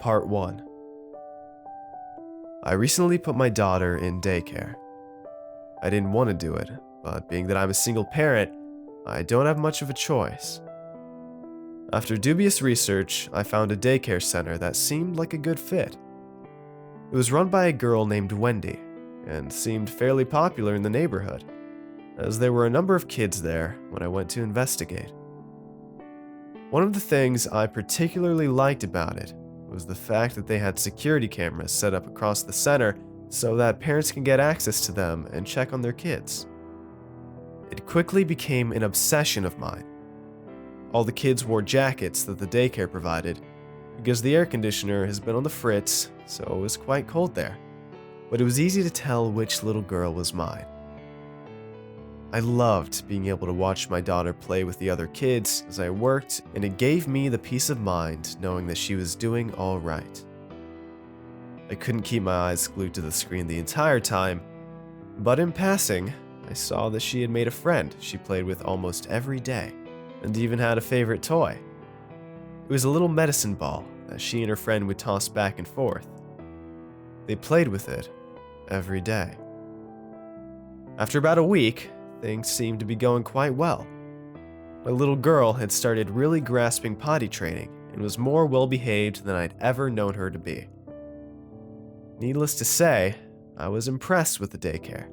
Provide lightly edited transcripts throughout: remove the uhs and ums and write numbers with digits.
Part 1. I recently put my daughter in daycare. I didn't want to do it, but being that I'm a single parent, I don't have much of a choice. After dubious research, I found a daycare center that seemed like a good fit. It was run by a girl named Wendy, and seemed fairly popular in the neighborhood, as there were a number of kids there when I went to investigate. One of the things I particularly liked about it was the fact that they had security cameras set up across the center so that parents can get access to them and check on their kids. It quickly became an obsession of mine. All the kids wore jackets that the daycare provided because the air conditioner has been on the fritz, so it was quite cold there. But it was easy to tell which little girl was mine. I loved being able to watch my daughter play with the other kids as I worked, and it gave me the peace of mind knowing that she was doing all right. I couldn't keep my eyes glued to the screen the entire time, but in passing, I saw that she had made a friend she played with almost every day, and even had a favorite toy. It was a little medicine ball that she and her friend would toss back and forth. They played with it every day. After about a week, things seemed to be going quite well. My little girl had started really grasping potty training and was more well-behaved than I'd ever known her to be. Needless to say, I was impressed with the daycare.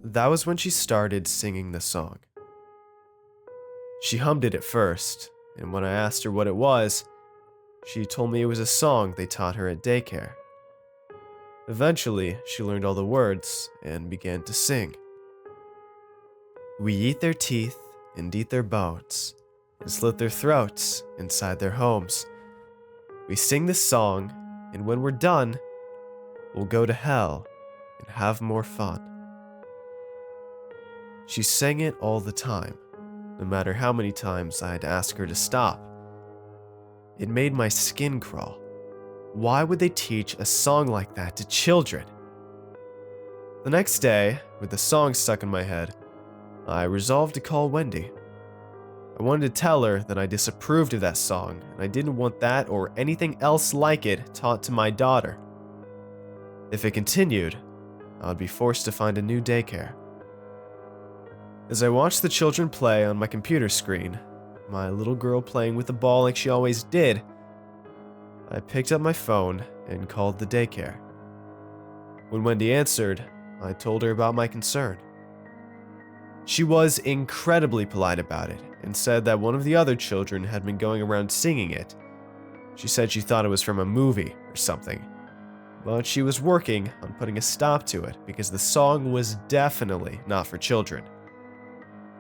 That was when she started singing the song. She hummed it at first, and when I asked her what it was, she told me it was a song they taught her at daycare. Eventually, she learned all the words and began to sing. We eat their teeth and eat their bones, and slit their throats inside their homes. We sing this song, and when we're done, we'll go to hell and have more fun. She sang it all the time, no matter how many times I had to ask her to stop. It made my skin crawl. Why would they teach a song like that to children? The next day, with the song stuck in my head, I resolved to call Wendy. I wanted to tell her that I disapproved of that song, and I didn't want that or anything else like it taught to my daughter. If it continued, I would be forced to find a new daycare. As I watched the children play on my computer screen, my little girl playing with the ball like she always did, I picked up my phone and called the daycare. When Wendy answered, I told her about my concern. She was incredibly polite about it and said that one of the other children had been going around singing it. She said she thought it was from a movie or something, but she was working on putting a stop to it because the song was definitely not for children.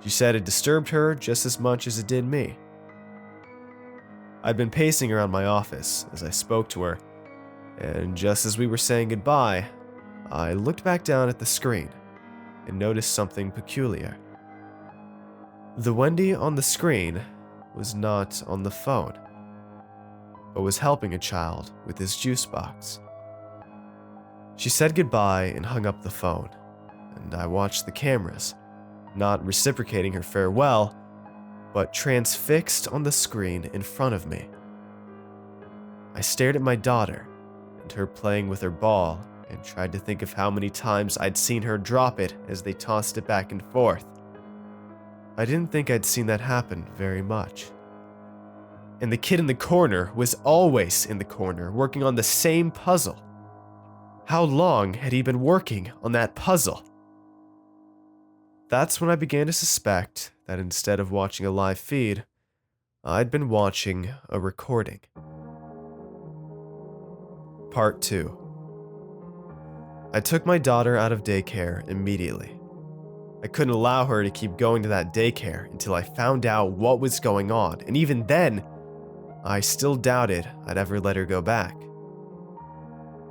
She said it disturbed her just as much as it did me. I'd been pacing around my office as I spoke to her, and just as we were saying goodbye, I looked back down at the screen and noticed something peculiar. The Wendy on the screen was not on the phone, but was helping a child with his juice box. She said goodbye and hung up the phone, and I watched the cameras, not reciprocating her farewell, but transfixed on the screen in front of me. I stared at my daughter and her playing with her ball and tried to think of how many times I'd seen her drop it as they tossed it back and forth. I didn't think I'd seen that happen very much. And the kid in the corner was always in the corner working on the same puzzle. How long had he been working on that puzzle? That's when I began to suspect that instead of watching a live feed, I'd been watching a recording. Part 2. I took my daughter out of daycare immediately. I couldn't allow her to keep going to that daycare until I found out what was going on, and even then, I still doubted I'd ever let her go back.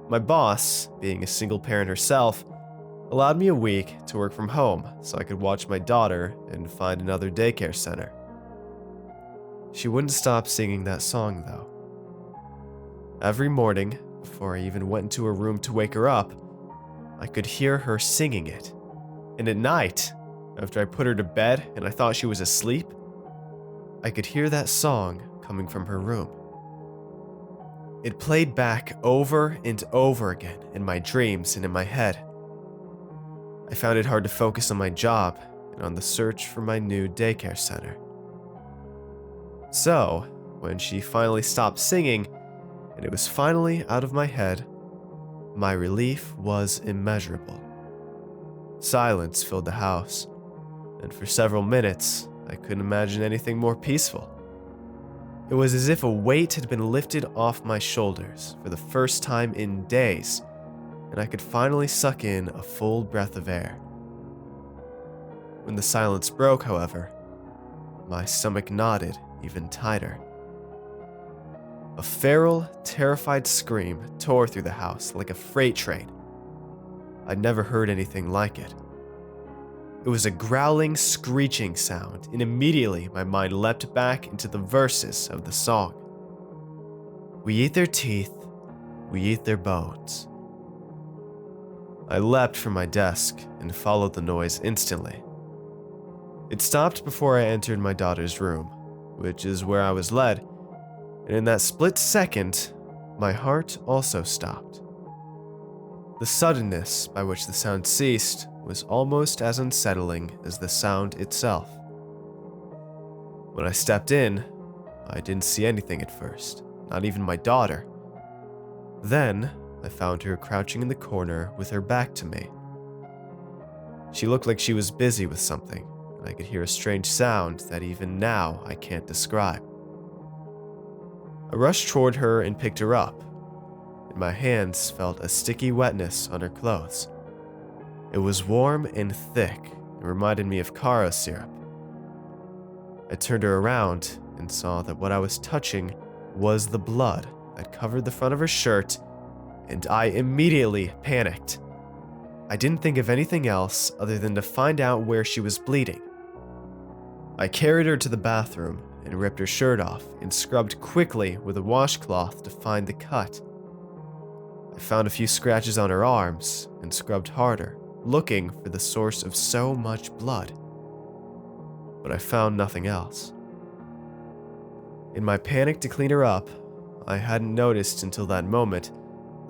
My boss, being a single parent herself, allowed me a week to work from home so I could watch my daughter and find another daycare center. She wouldn't stop singing that song though. Every morning, before I even went into her room to wake her up, I could hear her singing it. And at night, after I put her to bed and I thought she was asleep, I could hear that song coming from her room. It played back over and over again in my dreams and in my head. I found it hard to focus on my job and on the search for my new daycare center. So, when she finally stopped singing and it was finally out of my head, my relief was immeasurable. Silence filled the house, and for several minutes, I couldn't imagine anything more peaceful. It was as if a weight had been lifted off my shoulders for the first time in days, and I could finally suck in a full breath of air. When the silence broke, however, my stomach knotted even tighter. A feral, terrified scream tore through the house like a freight train. I'd never heard anything like it. It was a growling, screeching sound, and immediately my mind leapt back into the verses of the song. We eat their teeth, we eat their bones. I leapt from my desk and followed the noise instantly. It stopped before I entered my daughter's room, which is where I was led, and in that split second, my heart also stopped. The suddenness by which the sound ceased was almost as unsettling as the sound itself. When I stepped in, I didn't see anything at first, not even my daughter. Then, I found her crouching in the corner with her back to me. She looked like she was busy with something, and I could hear a strange sound that even now I can't describe. I rushed toward her and picked her up, and my hands felt a sticky wetness on her clothes. It was warm and thick and reminded me of Caro syrup. I turned her around and saw that what I was touching was the blood that covered the front of her shirt, and I immediately panicked. I didn't think of anything else other than to find out where she was bleeding. I carried her to the bathroom and ripped her shirt off and scrubbed quickly with a washcloth to find the cut. I found a few scratches on her arms and scrubbed harder, looking for the source of so much blood. But I found nothing else. In my panic to clean her up, I hadn't noticed until that moment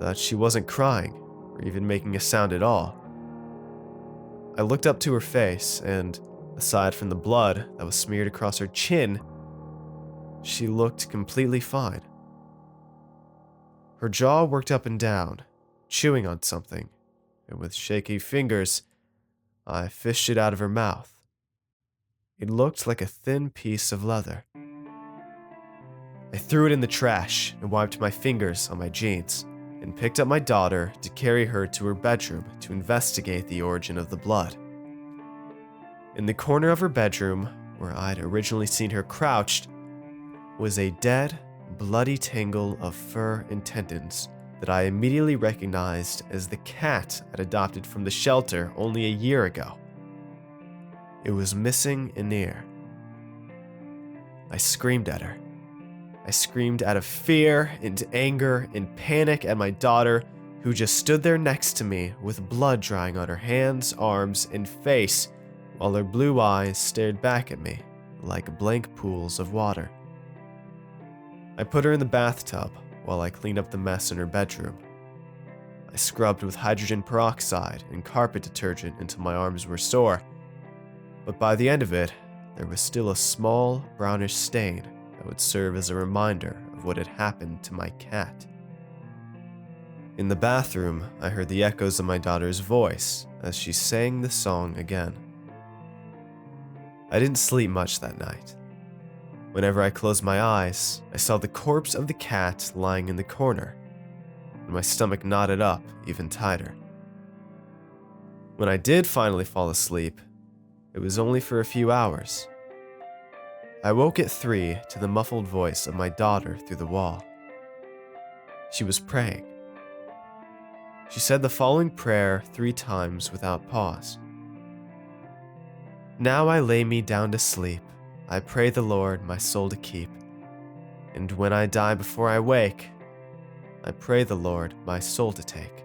that she wasn't crying or even making a sound at all. I looked up to her face and, aside from the blood that was smeared across her chin, she looked completely fine. Her jaw worked up and down, chewing on something, and with shaky fingers, I fished it out of her mouth. It looked like a thin piece of leather. I threw it in the trash and wiped my fingers on my jeans, and picked up my daughter to carry her to her bedroom to investigate the origin of the blood. In the corner of her bedroom, where I'd originally seen her crouched, was a dead, bloody tangle of fur and tendons that I immediately recognized as the cat I'd adopted from the shelter only a year ago. It was missing an ear. I screamed at her. I screamed out of fear and anger and panic at my daughter, who just stood there next to me with blood drying on her hands, arms, and face, while her blue eyes stared back at me like blank pools of water. I put her in the bathtub while I cleaned up the mess in her bedroom. I scrubbed with hydrogen peroxide and carpet detergent until my arms were sore, but by the end of it, there was still a small brownish stain that would serve as a reminder of what had happened to my cat. In the bathroom, I heard the echoes of my daughter's voice as she sang the song again. I didn't sleep much that night. Whenever I closed my eyes, I saw the corpse of the cat lying in the corner, and my stomach knotted up even tighter. When I did finally fall asleep, it was only for a few hours. I woke at 3 to the muffled voice of my daughter through the wall. She was praying. She said the following prayer 3 times without pause. Now I lay me down to sleep. I pray the Lord my soul to keep. And when I die before I wake, I pray the Lord my soul to take.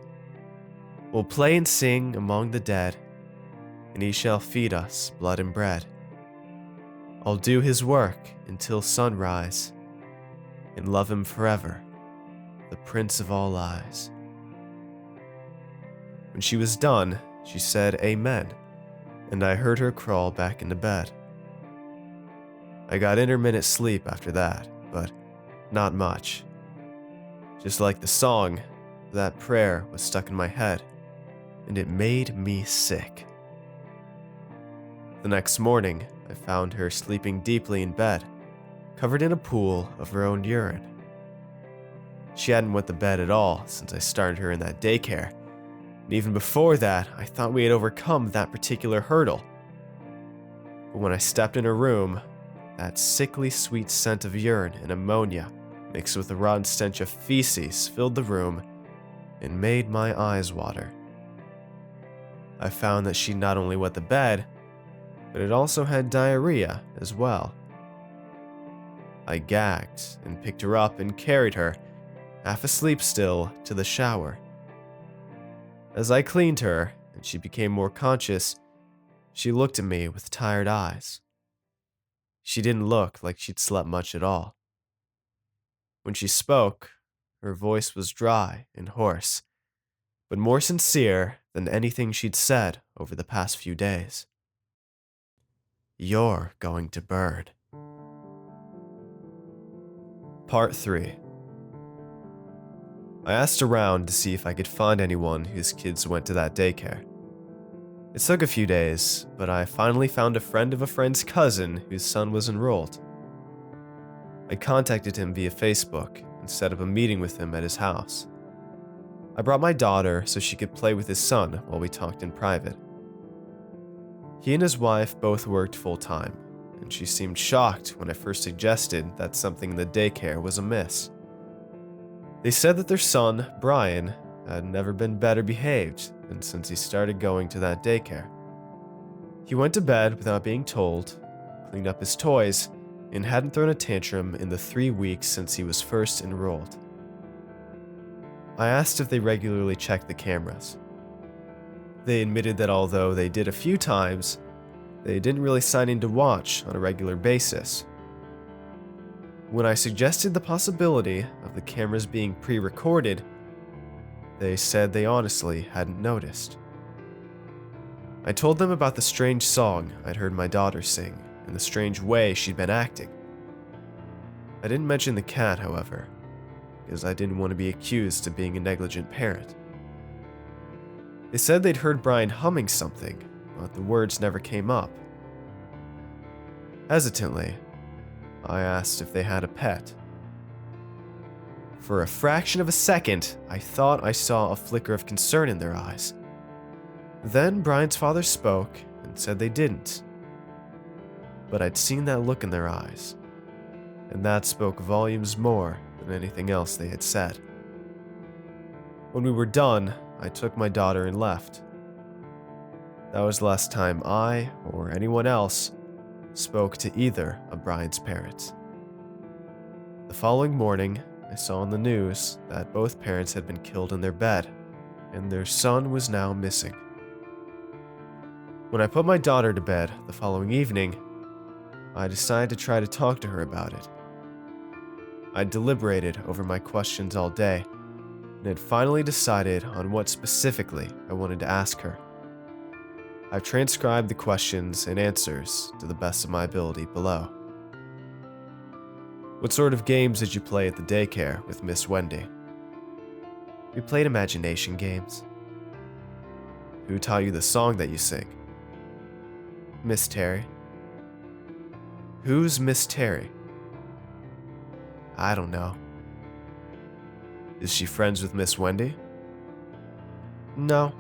We'll play and sing among the dead, and he shall feed us blood and bread. I'll do his work until sunrise, and love him forever. the Prince of all eyes. When she was done, she said amen, and I heard her crawl back into bed. I got intermittent sleep after that, but not much. Just like the song, that prayer was stuck in my head, and it made me sick. The next morning, I found her sleeping deeply in bed, covered in a pool of her own urine. She hadn't wet the bed at all since I started her in that daycare, and even before that, I thought we had overcome that particular hurdle. But when I stepped in her room, that sickly sweet scent of urine and ammonia mixed with the rotten stench of feces filled the room and made my eyes water. I found that she not only wet the bed, but it also had diarrhea as well. I gagged and picked her up and carried her, half asleep still, to the shower. As I cleaned her and she became more conscious, she looked at me with tired eyes. She didn't look like she'd slept much at all. When she spoke, her voice was dry and hoarse, but more sincere than anything she'd said over the past few days. You're going to burn. Part 3. I asked around to see if I could find anyone whose kids went to that daycare. It took a few days, but I finally found a friend of a friend's cousin whose son was enrolled. I contacted him via Facebook and set up a meeting with him at his house. I brought my daughter so she could play with his son while we talked in private. He and his wife both worked full-time, and she seemed shocked when I first suggested that something in the daycare was amiss. They said that their son, Brian, had never been better behaved than since he started going to that daycare. He went to bed without being told, cleaned up his toys, and hadn't thrown a tantrum in the 3 weeks since he was first enrolled. I asked if they regularly checked the cameras. They admitted that although they did a few times, they didn't really sign in to watch on a regular basis. When I suggested the possibility of the cameras being pre-recorded, they said they honestly hadn't noticed. I told them about the strange song I'd heard my daughter sing and the strange way she'd been acting. I didn't mention the cat, however, because I didn't want to be accused of being a negligent parent. They said they'd heard Brian humming something, but the words never came up. Hesitantly, I asked if they had a pet. For a fraction of a second, I thought I saw a flicker of concern in their eyes. Then Brian's father spoke and said they didn't. But I'd seen that look in their eyes, and that spoke volumes more than anything else they had said. When we were done, I took my daughter and left. That was the last time I, or anyone else, spoke to either of Brian's parents. The following morning, I saw on the news that both parents had been killed in their bed, and their son was now missing. When I put my daughter to bed the following evening, I decided to try to talk to her about it. I deliberated over my questions all day, and had finally decided on what specifically I wanted to ask her. I've transcribed the questions and answers to the best of my ability below. What sort of games did you play at the daycare with Miss Wendy? We played imagination games. Who taught you the song that you sing? Miss Terry. Who's Miss Terry? I don't know. Is she friends with Miss Wendy? No.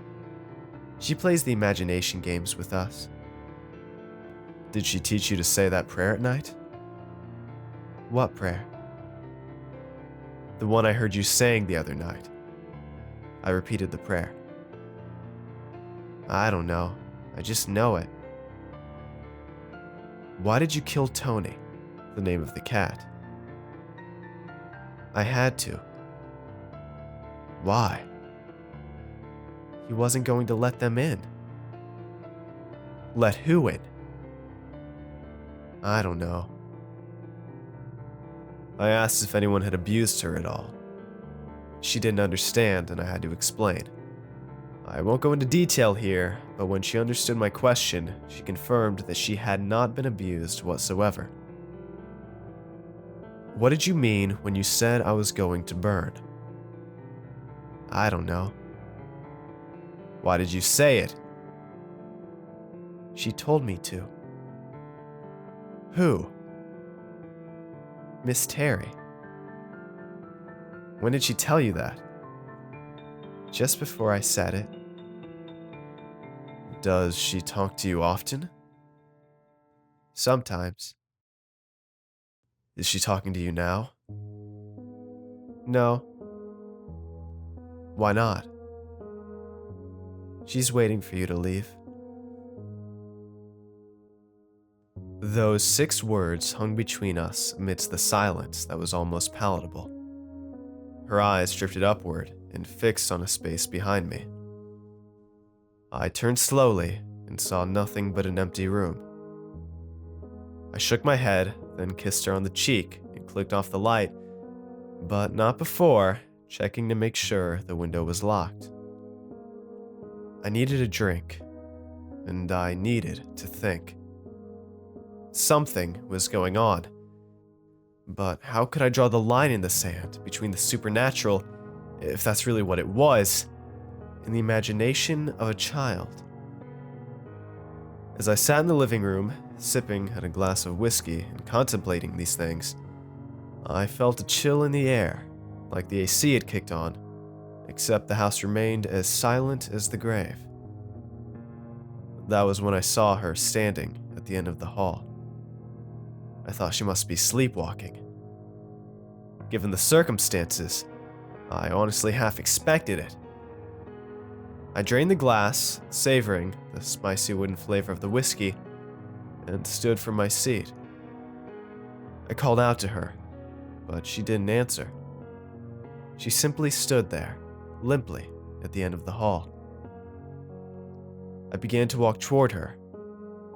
She plays the imagination games with us. Did she teach you to say that prayer at night? What prayer? The one I heard you saying the other night. I repeated the prayer. I don't know. I just know it. Why did you kill Tony, the name of the cat? I had to. Why? He wasn't going to let them in. Let who in? I don't know. I asked if anyone had abused her at all. She didn't understand, and I had to explain. I won't go into detail here, but when she understood my question, she confirmed that she had not been abused whatsoever. What did you mean when you said I was going to burn? I don't know. Why did you say it? She told me to. Who? Miss Terry. When did she tell you that? Just before I said it. Does she talk to you often? Sometimes. Is she talking to you now? No. Why not? She's waiting for you to leave. Those 6 words hung between us amidst the silence that was almost palatable. Her eyes drifted upward and fixed on a space behind me. I turned slowly and saw nothing but an empty room. I shook my head, then kissed her on the cheek and clicked off the light, but not before checking to make sure the window was locked. I needed a drink, and I needed to think. Something was going on, but how could I draw the line in the sand between the supernatural, if that's really what it was, and the imagination of a child? As I sat in the living room, sipping at a glass of whiskey and contemplating these things, I felt a chill in the air, like the AC had kicked on, except the house remained as silent as the grave. That was when I saw her standing at the end of the hall. I thought she must be sleepwalking. Given the circumstances, I honestly half expected it. I drained the glass, savoring the spicy wooden flavor of the whiskey, and stood from my seat. I called out to her, but she didn't answer. She simply stood there, limply, at the end of the hall. I began to walk toward her,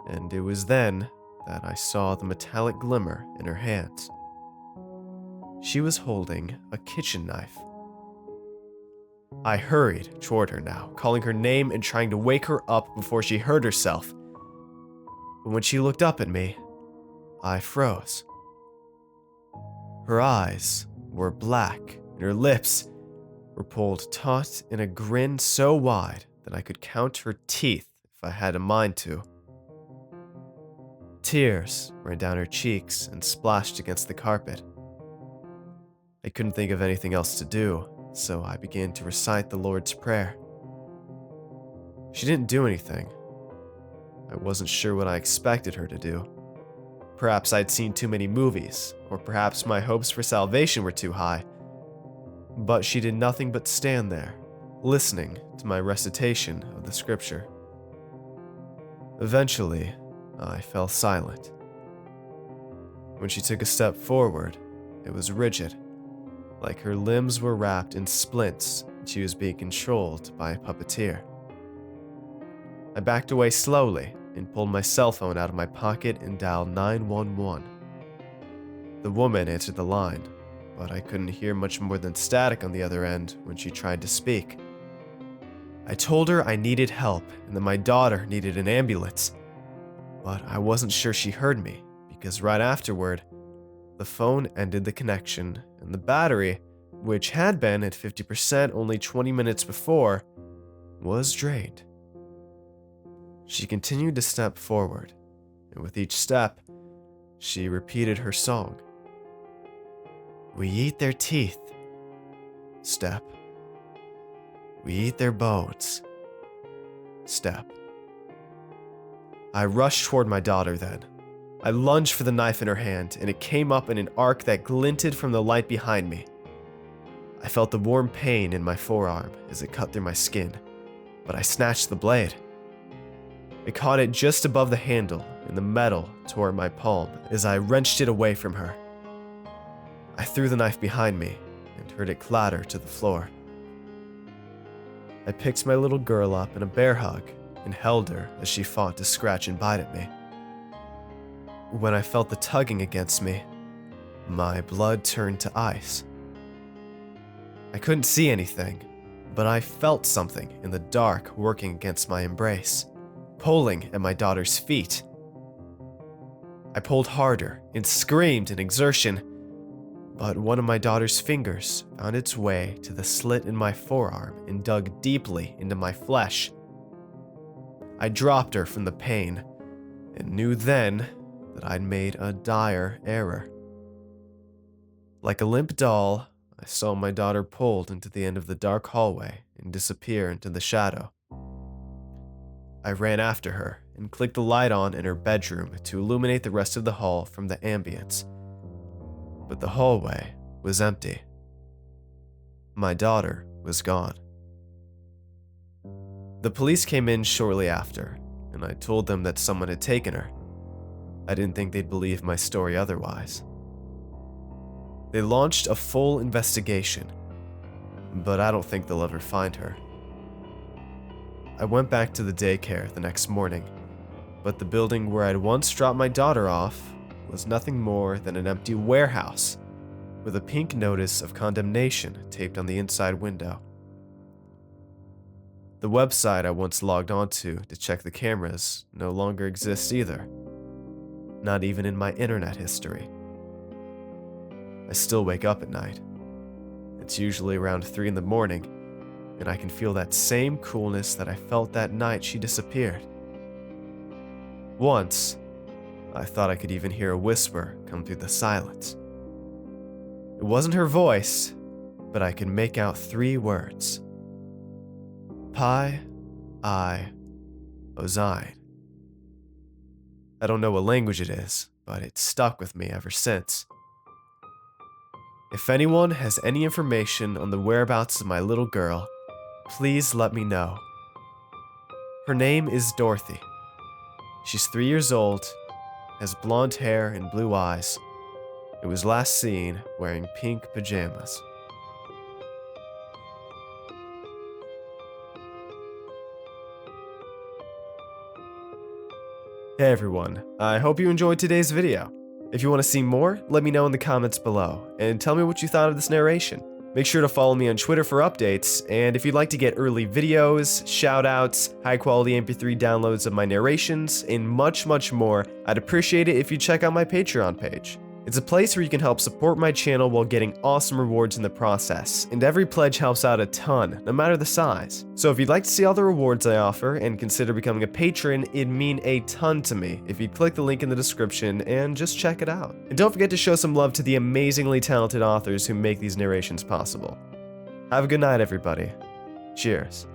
and it was then that I saw the metallic glimmer in her hands. She was holding a kitchen knife. I hurried toward her now, calling her name and trying to wake her up before she hurt herself. But when she looked up at me, I froze. Her eyes were black, and her lips were pulled taut in a grin so wide that I could count her teeth if I had a mind to. Tears ran down her cheeks and splashed against the carpet. I couldn't think of anything else to do, so I began to recite the Lord's Prayer. She didn't do anything. I wasn't sure what I expected her to do. Perhaps I'd seen too many movies, or perhaps my hopes for salvation were too high. But she did nothing but stand there, listening to my recitation of the scripture. Eventually, I fell silent. When she took a step forward, it was rigid, like her limbs were wrapped in splints and she was being controlled by a puppeteer. I backed away slowly and pulled my cell phone out of my pocket and dialed 911. The woman answered the line, but I couldn't hear much more than static on the other end when she tried to speak. I told her I needed help and that my daughter needed an ambulance, but I wasn't sure she heard me because right afterward, the phone ended the connection and the battery, which had been at 50% only 20 minutes before, was drained. She continued to step forward, and with each step, she repeated her song. We eat their teeth. Step. We eat their bones. Step. I rushed toward my daughter then. I lunged for the knife in her hand, and it came up in an arc that glinted from the light behind me. I felt the warm pain in my forearm as it cut through my skin, but I snatched the blade. I caught it just above the handle, and the metal tore my palm as I wrenched it away from her. I threw the knife behind me and heard it clatter to the floor. I picked my little girl up in a bear hug and held her as she fought to scratch and bite at me. When I felt the tugging against me, my blood turned to ice. I couldn't see anything, but I felt something in the dark working against my embrace, pulling at my daughter's feet. I pulled harder and screamed in exertion, but one of my daughter's fingers found its way to the slit in my forearm and dug deeply into my flesh. I dropped her from the pain and knew then that I'd made a dire error. Like a limp doll, I saw my daughter pulled into the end of the dark hallway and disappear into the shadow. I ran after her and clicked the light on in her bedroom to illuminate the rest of the hall from the ambience. But the hallway was empty. My daughter was gone. The police came in shortly after, and I told them that someone had taken her. I didn't think they'd believe my story otherwise. They launched a full investigation, but I don't think they'll ever find her. I went back to the daycare the next morning, but the building where I'd once dropped my daughter off was nothing more than an empty warehouse with a pink notice of condemnation taped on the inside window. The website I once logged onto to check the cameras no longer exists either, not even in my internet history. I still wake up at night. It's usually around 3 in the morning, and I can feel that same coolness that I felt that night she disappeared. Once, I thought I could even hear a whisper come through the silence. It wasn't her voice, but I could make out 3 words. Pi, I, Ozine. I don't know what language it is, but it's stuck with me ever since. If anyone has any information on the whereabouts of my little girl, please let me know. Her name is Dorothy. She's 3 years old, has blonde hair and blue eyes. It was last seen wearing pink pajamas. Hey everyone, I hope you enjoyed today's video. If you want to see more, let me know in the comments below, and tell me what you thought of this narration. Make sure to follow me on Twitter for updates, and if you'd like to get early videos, shoutouts, high-quality MP3 downloads of my narrations, and much, much more, I'd appreciate it if you check out my Patreon page. It's a place where you can help support my channel while getting awesome rewards in the process, and every pledge helps out a ton, no matter the size. So if you'd like to see all the rewards I offer and consider becoming a patron, it'd mean a ton to me if you'd click the link in the description and just check it out. And don't forget to show some love to the amazingly talented authors who make these narrations possible. Have a good night, everybody. Cheers.